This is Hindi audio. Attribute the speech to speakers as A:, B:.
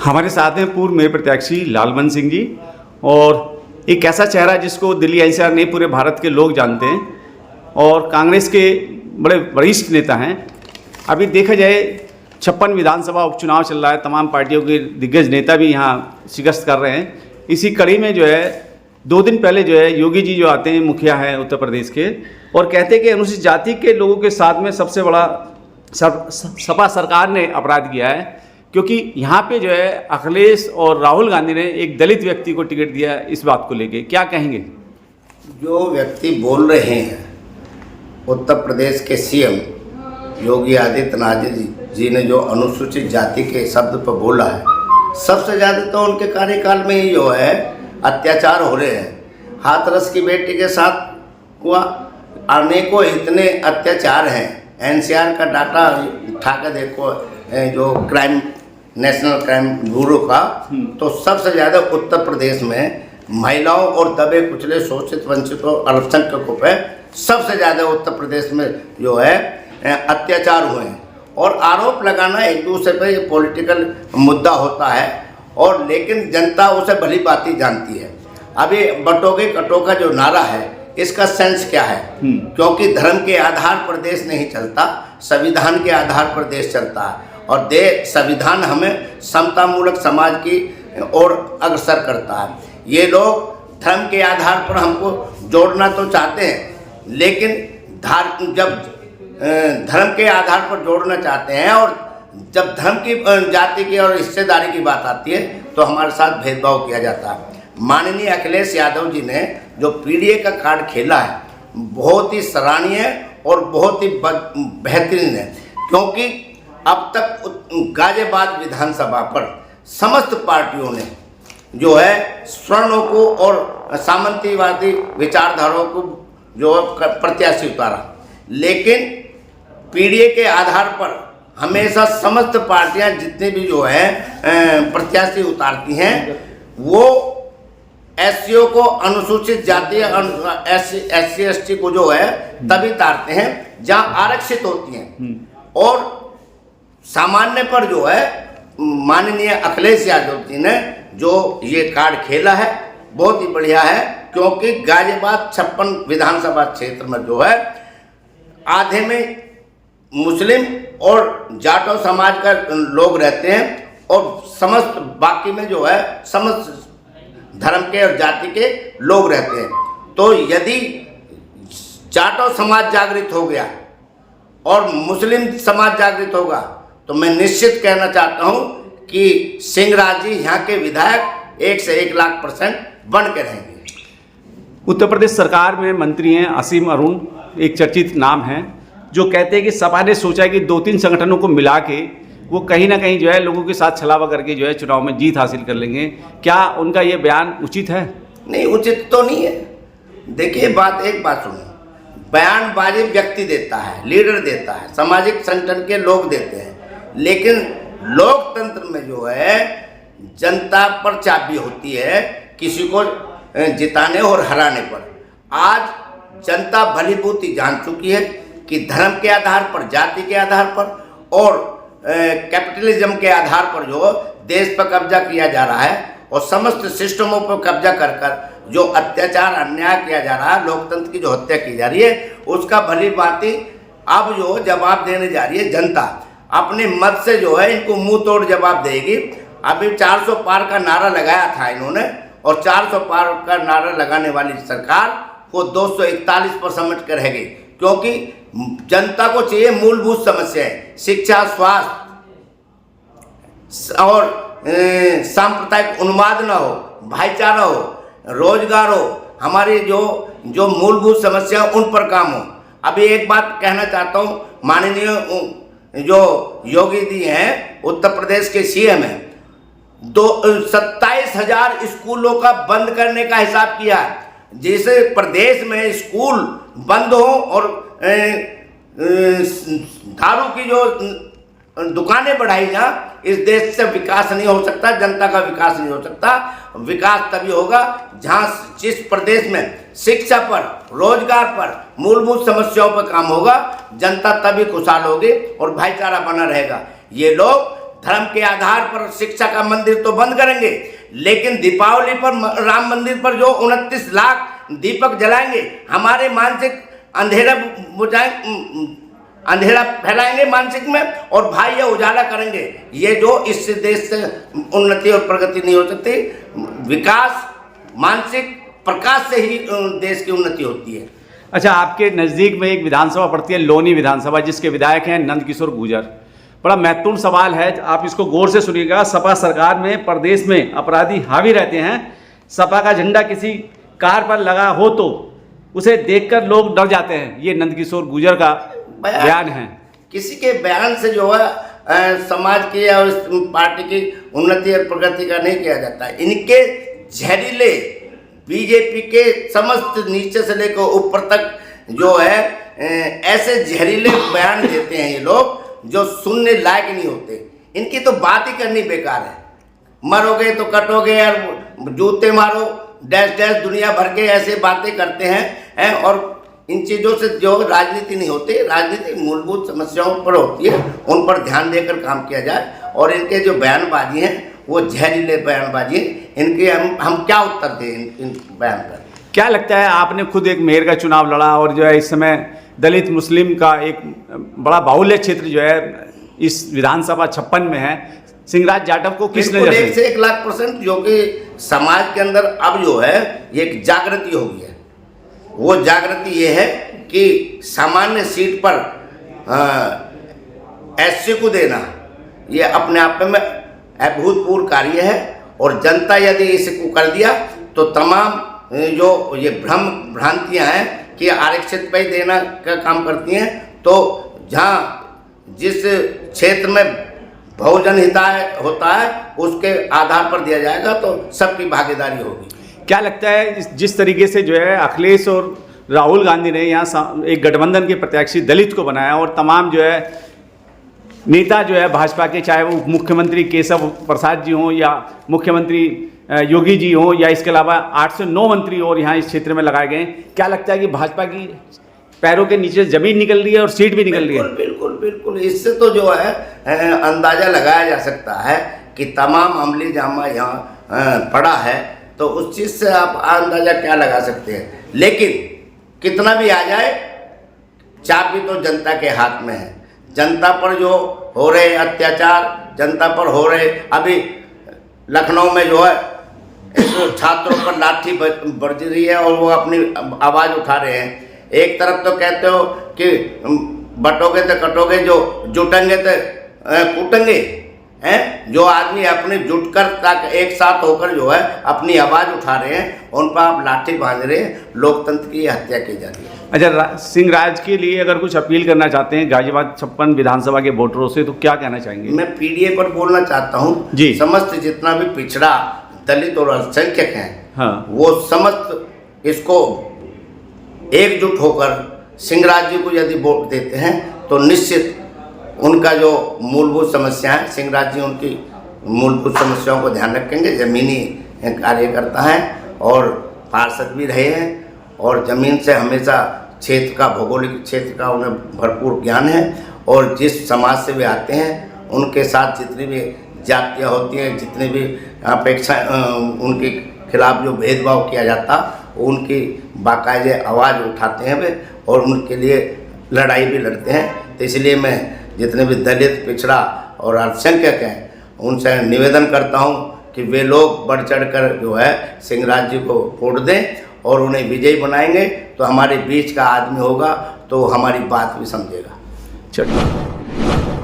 A: हमारे साथ हैं पूर्व मेयर प्रत्याशी लालबंत सिंह जी, और एक ऐसा चेहरा जिसको दिल्ली एनसीआर नहीं पूरे भारत के लोग जानते हैं और कांग्रेस के बड़े वरिष्ठ नेता हैं। अभी देखा जाए 56 विधानसभा उपचुनाव चल रहा है, तमाम पार्टियों के दिग्गज नेता भी यहाँ शिकस्त कर रहे हैं। इसी कड़ी में जो है 2 दिन पहले जो है योगी जी जो आते हैं, मुखिया हैं उत्तर प्रदेश के, और कहते हैं कि अनुसूचित जाति के लोगों के साथ में सबसे बड़ा सपा सरकार ने अपराध किया है, क्योंकि यहाँ पे जो है अखिलेश और राहुल गांधी ने एक दलित व्यक्ति को टिकट दिया है। इस बात को लेके क्या कहेंगे?
B: जो व्यक्ति बोल रहे हैं, उत्तर प्रदेश के सीएम योगी आदित्यनाथ जी ने जो अनुसूचित जाति के शब्द पर बोला है, सबसे ज़्यादा तो उनके कार्यकाल में ही जो है अत्याचार हो रहे हैं। हाथरस की बेटी के साथ हुआ, अनेकों इतने अत्याचार हैं। एनसीआर का डाटा उठा कर देखो, जो क्राइम नेशनल क्राइम ब्यूरो का, तो सबसे ज़्यादा उत्तर प्रदेश में महिलाओं और दबे कुचले शोषित वंचितों अल्पसंख्यकों पे सबसे ज़्यादा उत्तर प्रदेश में जो है अत्याचार हुए हैं। और आरोप लगाना एक दूसरे पे ये पॉलिटिकल मुद्दा होता है, और लेकिन जनता उसे भली भांति जानती है। अभी बटोगे कटो का जो नारा है, इसका सेंस क्या है? क्योंकि धर्म के आधार पर देश नहीं चलता, संविधान के आधार पर देश चलता है, और संविधान हमें समतामूलक समाज की ओर अग्रसर करता है। ये लोग धर्म के आधार पर हमको जोड़ना तो चाहते हैं, लेकिन जब धर्म के आधार पर जोड़ना चाहते हैं और जब धर्म की, जाति की और हिस्सेदारी की बात आती है, तो हमारे साथ भेदभाव किया जाता है। माननीय अखिलेश यादव जी ने जो पीडीए का कार्ड खेला है, बहुत ही सराहनीय और बहुत ही बेहतरीन है, क्योंकि अब तक गाजियाबाद विधानसभा पर समस्त पार्टियों ने जो है स्वर्णों को और सामंतीवादी विचारधाराओं को जो प्रत्याशी उतारा, लेकिन पीडीए के आधार पर हमेशा समस्त पार्टियां जितने भी जो है प्रत्याशी उतारती हैं, वो एससीओ को, अनुसूचित जाति एससी एसटी को जो है तभी उतारते हैं जहां आरक्षित होती हैं। और सामान्य पर जो है माननीय अखिलेश यादव जी ने जो ये कार्ड खेला है, बहुत ही बढ़िया है, क्योंकि गाजियाबाद 56 विधानसभा क्षेत्र में जो है आधे में मुस्लिम और जाटो समाज का लोग रहते हैं, और समस्त बाकी में जो है समस्त धर्म के और जाति के लोग रहते हैं। तो यदि जाटो समाज जागृत हो गया और मुस्लिम समाज जागृत होगा, तो मैं निश्चित कहना चाहता हूं कि सिंहराज जी यहाँ के विधायक 1 से 1 लाख % बन के रहेंगे।
A: उत्तर प्रदेश सरकार में मंत्री हैं असीम अरुण, एक चर्चित नाम है, जो कहते हैं कि सपा ने सोचा कि 2-3 संगठनों को मिला के वो कहीं ना कहीं जो है लोगों के साथ छलावा करके जो है चुनाव में जीत हासिल कर लेंगे। क्या उनका ये बयान उचित है?
B: नहीं, उचित तो नहीं है। देखिए, एक बात सुनो, बयानबाजी व्यक्ति देता है, लीडर देता है, सामाजिक संगठन के लोग देते हैं, लेकिन लोकतंत्र में जो है जनता पर चाबी होती है किसी को जिताने और हराने पर। आज जनता भलीभांति जान चुकी है कि धर्म के आधार पर, जाति के आधार पर और कैपिटलिज्म के आधार पर जो देश पर कब्जा किया जा रहा है, और समस्त सिस्टमों पर कब्जा कर जो अत्याचार अन्याय किया जा रहा है, लोकतंत्र की जो हत्या की जा रही है, उसका भली भांति अब जो जवाब देने जा रही है जनता। अपने मत से जो है इनको मुंह तोड़ जवाब देगी। अभी 400 पार का नारा लगाया था इन्होंने, और 400 पार का नारा लगाने वाली सरकार को 241 पर समेट कर रहेगी, क्योंकि जनता को चाहिए मूलभूत समस्याएं, शिक्षा, स्वास्थ्य और सांप्रदायिक उन्माद न हो, भाईचारा हो, रोजगार हो, हमारी जो मूलभूत समस्या उन पर काम हो। अभी एक बात कहना चाहता हूँ, माननीय जो योगी जी हैं, उत्तर प्रदेश के सीएम हैं, 27,000 स्कूलों का बंद करने का हिसाब किया है। जिस प्रदेश में स्कूल बंद हो और दारू की जो दुकानें बढ़ाई जा, इस देश से विकास नहीं हो सकता, जनता का विकास नहीं हो सकता। विकास तभी होगा जहाँ जिस प्रदेश में शिक्षा पर, रोजगार पर, मूलभूत समस्याओं पर काम होगा, जनता तभी खुशहाल होगी और भाईचारा बना रहेगा। ये लोग धर्म के आधार पर शिक्षा का मंदिर तो बंद करेंगे, लेकिन दीपावली पर राम मंदिर पर जो 29 लाख दीपक जलाएंगे, हमारे मानसिक अंधेरा फैलाएंगे मानसिक में, और भाई ये उजाला करेंगे। ये जो इससे देश से उन्नति और प्रगति नहीं हो सकती। विकास मानसिक प्रकाश से ही देश की उन्नति होती है।
A: अच्छा, आपके नज़दीक में एक विधानसभा पड़ती है लोनी विधानसभा, जिसके विधायक हैं नंदकिशोर गुर्जर। बड़ा महत्वपूर्ण सवाल है, आप इसको गौर से सुनिएगा। सपा सरकार में प्रदेश में अपराधी हावी रहते हैं। सपा का झंडा किसी कार पर लगा हो तो उसे देखकर लोग डर जाते हैं। ये नंदकिशोर गुर्जर का बयान है।
B: किसी के बयान से जो है समाज की या उस पार्टी की उन्नति और प्रगति का नहीं किया जाता। इनके जहरीले बीजेपी के समस्त नीचे से लेकर ऊपर तक जो है ऐसे जहरीले बयान देते हैं ये लोग, जो सुनने लायक नहीं होते। इनकी तो बात ही करनी बेकार है। मरोगे तो कटोगे यार, जूते मारो, डैश डैश दुनिया भर के ऐसे बातें करते हैं और इन चीज़ों से जो राजनीति नहीं होती। राजनीति मूलभूत समस्याओं पर होती है, उन पर ध्यान देकर काम किया जाए। और इनके जो बयानबाजी हैं वो जहरीले बयानबाजी है। इनके हम क्या उत्तर दें इन बयान पर?
A: क्या लगता है, आपने खुद एक मेयर का चुनाव लड़ा और जो है इस समय दलित मुस्लिम का एक बड़ा बाहुल्य क्षेत्र जो है इस विधानसभा 56 में है, सिंहराज जाटव को किस नजर से?
B: 1 से 1 लाख% जो कि समाज के अंदर अब जो है एक जागृति हो गई है। वो जागृति ये है कि सामान्य सीट पर एससी को देना ये अपने आप में अभूतपूर्व कार्य है। और जनता यदि इसको कर दिया तो तमाम जो ये भ्रांतियां हैं कि आरक्षित पे देना का काम करती हैं, तो जहाँ जिस क्षेत्र में बहुजन हिताय होता है उसके आधार पर दिया जाएगा, तो सबकी भागीदारी होगी।
A: क्या लगता है, जिस तरीके से जो है अखिलेश और राहुल गांधी ने यहाँ एक गठबंधन के प्रत्याशी दलित को बनाया और तमाम जो है नेता जो है भाजपा के, चाहे वो मुख्यमंत्री केशव प्रसाद जी हों या मुख्यमंत्री योगी जी हों या इसके अलावा 8 से 9 मंत्री और यहाँ इस क्षेत्र में लगाए गए, क्या लगता है कि भाजपा की पैरों के नीचे जमीन निकल रही है और सीट भी निकल रही है?
B: बिल्कुल। इससे तो जो है अंदाजा लगाया जा सकता है कि तमाम अमली जामा यहाँ पड़ा है, तो उस चीज़ से आप अंदाजा क्या लगा सकते हैं। लेकिन कितना भी आ जाए, चाबी तो जनता के हाथ में है। जनता पर जो हो रहे अत्याचार, जनता पर हो रहे, अभी लखनऊ में जो है छात्रों पर लाठी बरज रही है और वो अपनी आवाज़ उठा रहे हैं। एक तरफ तो कहते हो कि बटोगे तो कटोगे, जो जुटेंगे तो कूटेंगे हैं। जो आदमी अपने जुटकर तक एक साथ होकर जो है अपनी आवाज़ उठा रहे हैं, उन पर आप लाठी बांध रहे हैं। लोकतंत्र की हत्या की जा रही है।
A: अच्छा, सिंहराज के लिए अगर कुछ अपील करना चाहते हैं गाजियाबाद 56 विधानसभा के वोटरों से, तो क्या कहना चाहेंगे?
B: मैं पीडीए पर बोलना चाहता हूँ जी। समस्त जितना भी पिछड़ा, दलित और अल्पसंख्यक हैं, हाँ, वो समस्त इसको एकजुट होकर सिंहराज जी को यदि वोट देते हैं तो निश्चित उनका जो मूलभूत समस्या है, सिंहराज जी उनकी मूलभूत समस्याओं को ध्यान रखेंगे। ज़मीनी कार्यकर्ता हैं और पार्षद भी रहे हैं और ज़मीन से हमेशा क्षेत्र का, भौगोलिक क्षेत्र का उन्हें भरपूर ज्ञान है। और जिस समाज से वे आते हैं उनके साथ जितनी भी जातियाँ होती हैं, जितनी भी अपेक्षा उनके खिलाफ जो भेदभाव किया जाता, उनकी बाकायदे आवाज़ उठाते हैं वे और उनके लिए लड़ाई भी लड़ते हैं। तो इसलिए मैं जितने भी दलित, पिछड़ा और अल्पसंख्यक हैं उनसे निवेदन करता हूं कि वे लोग बढ़ चढ़ कर जो है सिंहराज जी को वोट दें और उन्हें विजयी बनाएंगे तो हमारे बीच का आदमी होगा तो हमारी बात भी समझेगा।
A: चलिए।